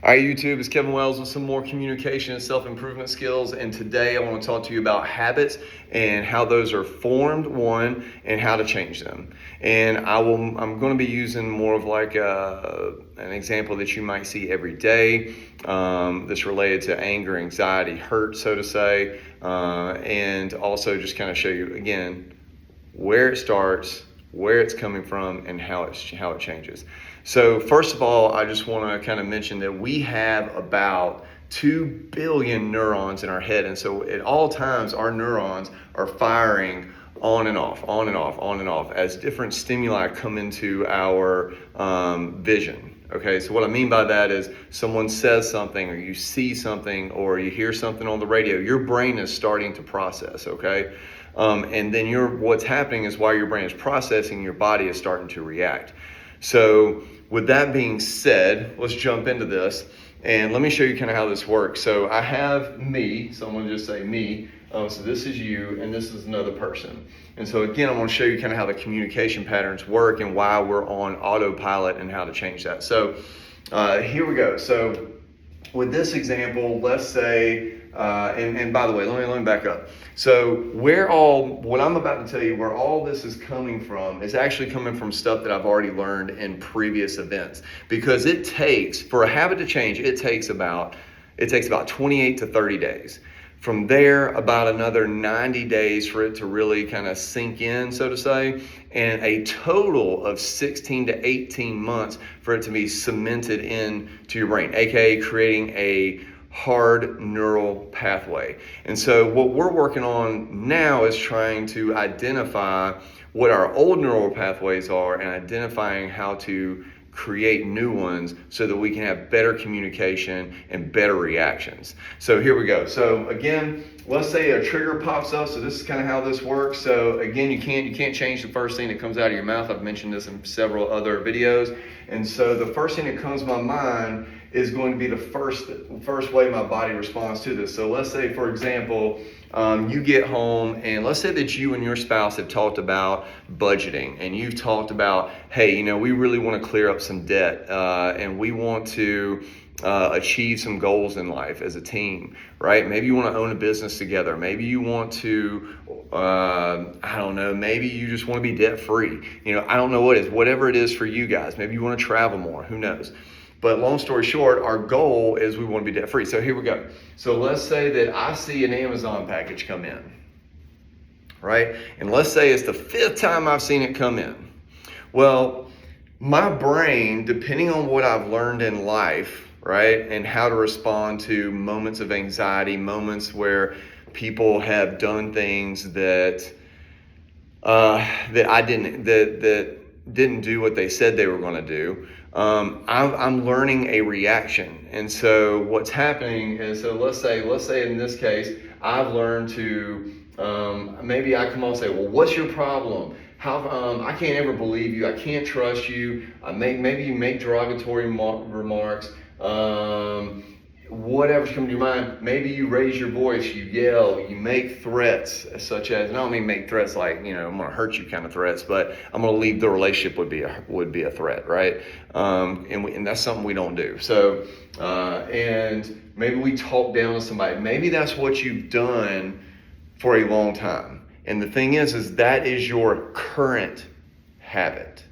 All right, YouTube, it's Kevin Wells with some more communication and self-improvement skills. And today I want to talk to you about habits and how those are formed, one, and how to change them. And I'm going to be using more of like an example that you might see every day that's related to anger, anxiety, hurt, so to say, and also just kind of show you, again, where it starts, where it's coming from, and how it changes. So first of all, I just want to kind of mention that we have about 2 billion neurons in our head. And so at all times, our neurons are firing on and off, on and off, on and off as different stimuli come into our vision. Okay, so what I mean by that is someone says something, or you see something, or you hear something on the radio, your brain is starting to process, okay? And then what's happening is while your brain is processing, your body is starting to react. So with that being said, let's jump into this and let me show you kind of how this works. So I have me, so I'm going to just say me. So this is you and this is another person. And so again, I want to show you kind of how the communication patterns work and why we're on autopilot and how to change that. So here we go. So with this example, let's say, and by the way, let me back up. So what I'm about to tell you, where all this is coming from, is actually coming from stuff that I've already learned in previous events. Because for a habit to change, it takes about 28 to 30 days. From there, about another 90 days for it to really kind of sink in, so to say, and a total of 16 to 18 months for it to be cemented into your brain, aka creating a hard neural pathway. And so what we're working on now is trying to identify what our old neural pathways are and identifying how to create new ones so that we can have better communication and better reactions. So here we go. So again, let's say a trigger pops up. So this is kind of how this works. So again, you can't change the first thing that comes out of your mouth. I've mentioned this in several other videos. And so the first thing that comes to my mind is going to be the first way my body responds to this. So let's say, for example, you get home and let's say that you and your spouse have talked about budgeting and you've talked about, hey, we really want to clear up some debt and we want to achieve some goals in life as a team, right? Maybe you want to own a business together. Maybe you want to, I don't know, maybe you just want to be debt free. I don't know whatever it is for you guys. Maybe you want to travel more, who knows? But long story short, our goal is we want to be debt free. So here we go. So let's say that I see an Amazon package come in, right? And let's say it's the 5th time I've seen it come in. Well, my brain, depending on what I've learned in life, right, and how to respond to moments of anxiety, moments where people have done things that didn't do what they said they were going to do. I'm learning a reaction. And so what's happening is, so let's say in this case, I've learned to, maybe I come on and say, well, what's your problem? I can't ever believe you. I can't trust you. Maybe you make derogatory remarks. Whatever's coming to your mind, maybe you raise your voice, you yell, you make threats such as, and I don't mean make threats like, I'm going to hurt you kind of threats, but I'm going to leave the relationship would be a threat, right? And that's something we don't do. So, and maybe we talk down to somebody. Maybe that's what you've done for a long time. And the thing is that is your current habit,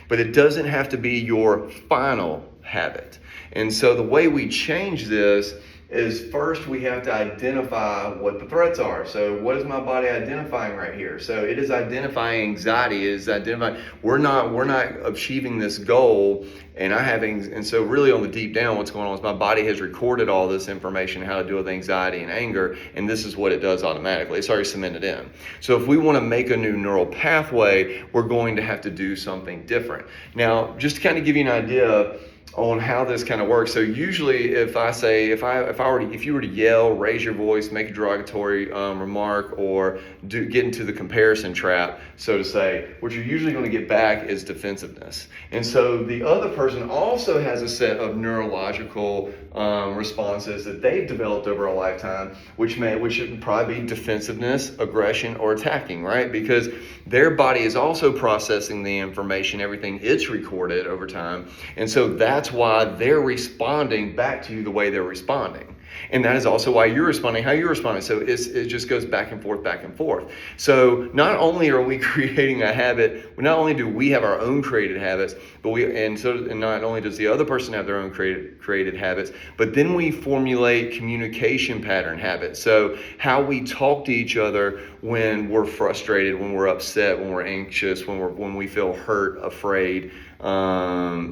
but it doesn't have to be your final habit. And so the way we change this is first we have to identify what the threats are. So what is my body identifying right here? So it is identifying anxiety, it is identifying we're not achieving this goal, and so really on the deep down what's going on is my body has recorded all this information, how to deal with anxiety and anger, and this is what it does automatically. It's already cemented in. So if we want to make a new neural pathway, we're going to have to do something different. Now, just to kind of give you an idea on how this kind of works. So usually if you were to yell, raise your voice, make a derogatory remark, or get into the comparison trap, so to say, what you're usually going to get back is defensiveness. And so the other person also has a set of neurological responses that they've developed over a lifetime, which should probably be defensiveness, aggression, or attacking, right? Because their body is also processing the information, everything it's recorded over time. And so that's that's why they're responding back to you the way they're responding. And that is also why you're responding how you're responding. So it just goes back and forth, back and forth. So not only are we creating a habit, not only do we have our own created habits, but and not only does the other person have their own created habits, but then we formulate communication pattern habits. So how we talk to each other when we're frustrated, when we're upset, when we're anxious, when we feel hurt, afraid,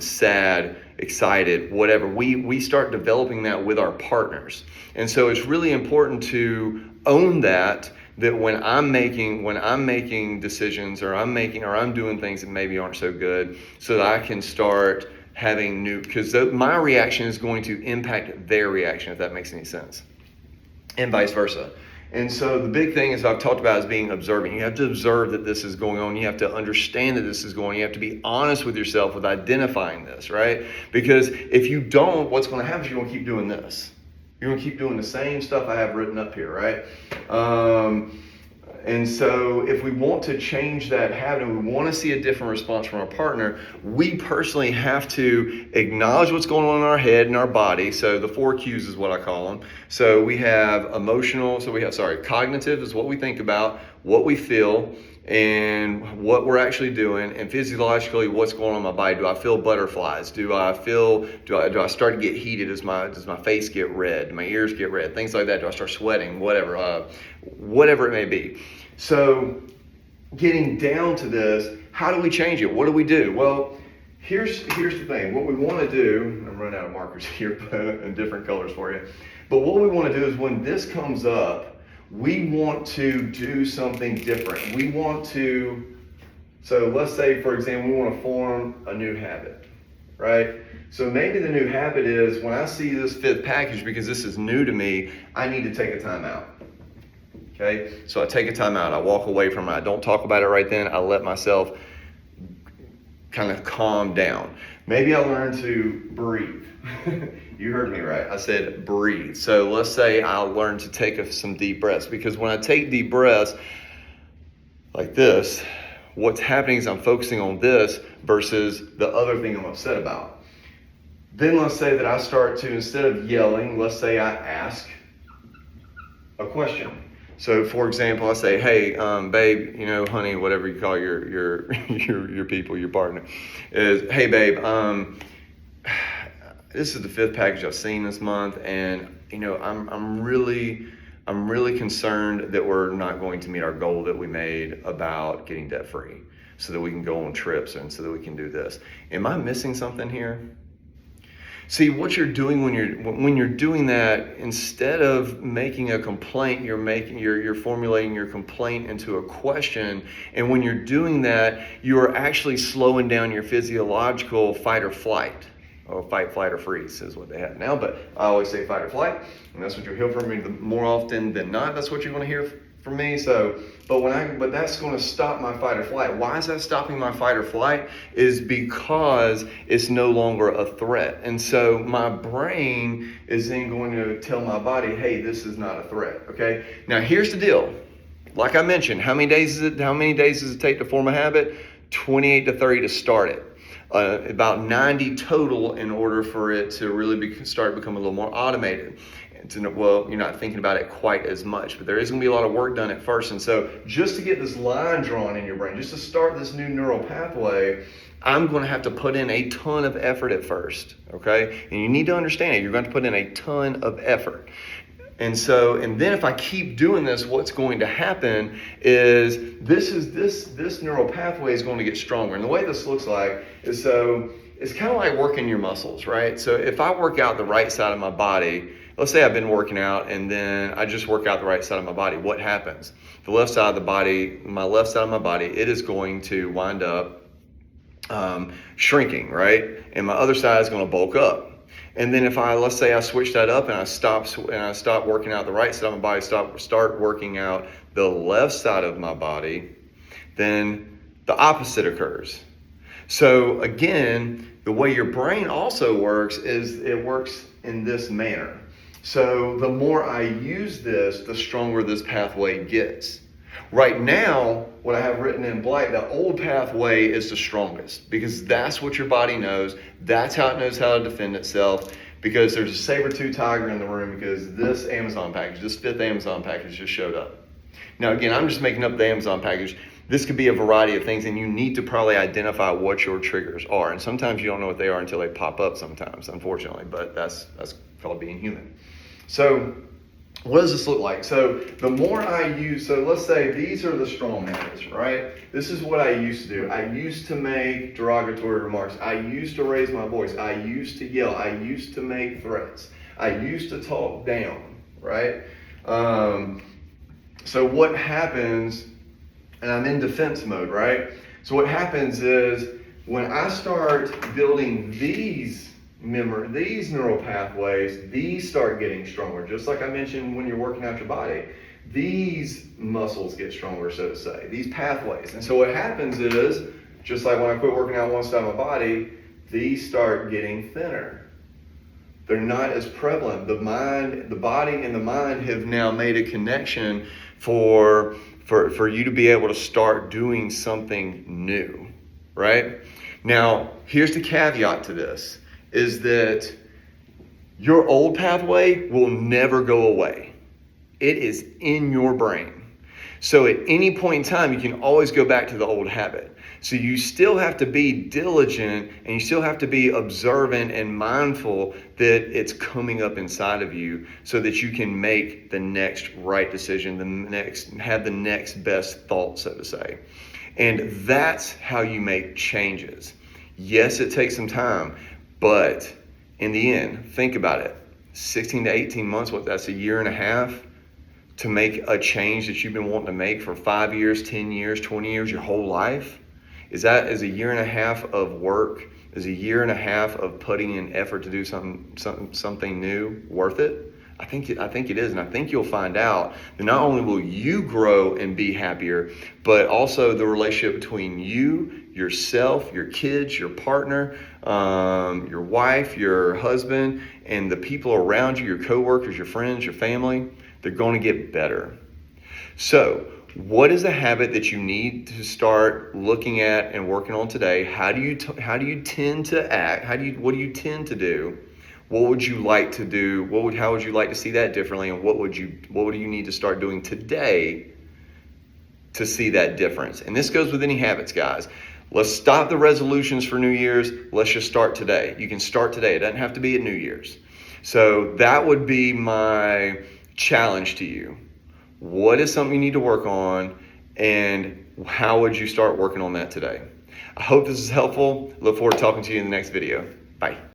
sad, excited, whatever. We start developing that with our partners. And so it's really important to own that when I'm making decisions or I'm doing things that maybe aren't so good, so that I can start having because my reaction is going to impact their reaction, if that makes any sense, and vice versa. And so the big thing, as I've talked about, is being observant. You have to observe that this is going on. You have to understand that this is going on. You have to be honest with yourself with identifying this, right? Because if you don't, what's going to happen is you're going to keep doing this. You're going to keep doing the same stuff I have written up here, right? And so if we want to change that habit and we want to see a different response from our partner, we personally have to acknowledge what's going on in our head and our body. So the 4 Qs is what I call them. So we have cognitive is what we think about, what we feel, and what we're actually doing, and physiologically what's going on in my body. Do I feel butterflies? Do I start to get heated? Does my face get red? Do my ears get red? Things like that. Do I start sweating? Whatever it may be. So getting down to this, how do we change it? What do we do? Well, here's the thing. What we want to do, I'm running out of markers here in different colors for you, but what we want to do is when this comes up, we want to do something different. So let's say, for example, we want to form a new habit, right? So maybe the new habit is when I see this 5th package, because this is new to me, I need to take a time out. Okay, so I take a time out. I walk away from it. I don't talk about it right then. I let myself kind of calm down. Maybe I learn to breathe. You heard me right. I said breathe. So let's say I'll learn to take some deep breaths, because when I take deep breaths like this, what's happening is I'm focusing on this versus the other thing I'm upset about. Then let's say that I start to, instead of yelling, let's say I ask a question. So, for example, I say, "Hey, babe, honey, whatever you call your people, your partner, is, hey, babe, this is the 5th package I've seen this month, and I'm really concerned that we're not going to meet our goal that we made about getting debt free, so that we can go on trips and so that we can do this. Am I missing something here?" See, what you're doing when you're doing that, instead of making a complaint, you're formulating your complaint into a question. And when you're doing that, you are actually slowing down your physiological fight or flight. Or fight, flight, or freeze is what they have now. But I always say fight or flight, and that's what you'll hear from me more often than not. That's what you're going to hear from me. So, but that's going to stop my fight or flight. Why is that stopping my fight or flight? Is because it's no longer a threat. And so my brain is then going to tell my body, hey, this is not a threat. Okay. Now here's the deal. Like I mentioned, how many days does it take to form a habit? 28 to 30 to start it. About 90 total in order for it to really start becoming a little more automated. You're not thinking about it quite as much, but there is going to be a lot of work done at first. And so just to get this line drawn in your brain, just to start this new neural pathway, I'm going to have to put in a ton of effort at first, okay? And you need to understand it. You're going to put in a ton of effort. And then if I keep doing this, what's going to happen is this neural pathway is going to get stronger. And the way this looks like is, so it's kind of like working your muscles, right? So if I work out the right side of my body, let's say I've been working out and then I just work out the right side of my body, what happens? The left side of the body, my left side of my body, it is going to wind up shrinking, right? And my other side is going to bulk up. And then let's say I switch that up and I stop working out the right side of my body, start working out the left side of my body, then the opposite occurs. So again, the way your brain also works is it works in this manner. So the more I use this, the stronger this pathway gets. Right now, what I have written in black, the old pathway is the strongest because that's what your body knows. That's how it knows how to defend itself, because there's a saber-tooth tiger in the room because this Amazon package, this 5th Amazon package just showed up. Now, again, I'm just making up the Amazon package. This could be a variety of things, and you need to probably identify what your triggers are. And sometimes you don't know what they are until they pop up sometimes, unfortunately, but that's called being human. So what does this look like? So the more I use, so let's say these are the strong habits, right? This is what I used to do. I used to make derogatory remarks. I used to raise my voice. I used to yell. I used to make threats. I used to talk down, right? So what happens, and I'm in defense mode, right? So what happens is when I start building these neural pathways, these start getting stronger. Just like I mentioned when you're working out your body, these muscles get stronger, so to say, these pathways. And so what happens is, just like when I quit working out one side of my body, these start getting thinner. They're not as prevalent. The body and the mind have now made a connection for you to be able to start doing something new, right? Now, here's the caveat to this, is that your old pathway will never go away. It is in your brain. So at any point in time, you can always go back to the old habit. So you still have to be diligent, and you still have to be observant and mindful that it's coming up inside of you so that you can make the next right decision, have the next best thought, so to say. And that's how you make changes. Yes, it takes some time, but in the end, think about it. 16 to 18 months, that's a year and a half to make a change that you've been wanting to make for 5 years, 10 years, 20 years, your whole life. Is a year and a half of work, is a year and a half of putting in effort to do something new worth it? I think it is, and I think you'll find out that not only will you grow and be happier, but also the relationship between you, yourself, your kids, your partner, your wife, your husband, and the people around you, your coworkers, your friends, your family, they're going to get better. So, what is a habit that you need to start looking at and working on today? How do you tend to act? What do you tend to do? What would you like to do? How would you like to see that differently? And what would you need to start doing today to see that difference? And this goes with any habits, guys. Let's stop the resolutions for New Year's. Let's just start today. You can start today. It doesn't have to be at New Year's. So that would be my challenge to you. What is something you need to work on, and how would you start working on that today? I hope this is helpful. Look forward to talking to you in the next video. Bye.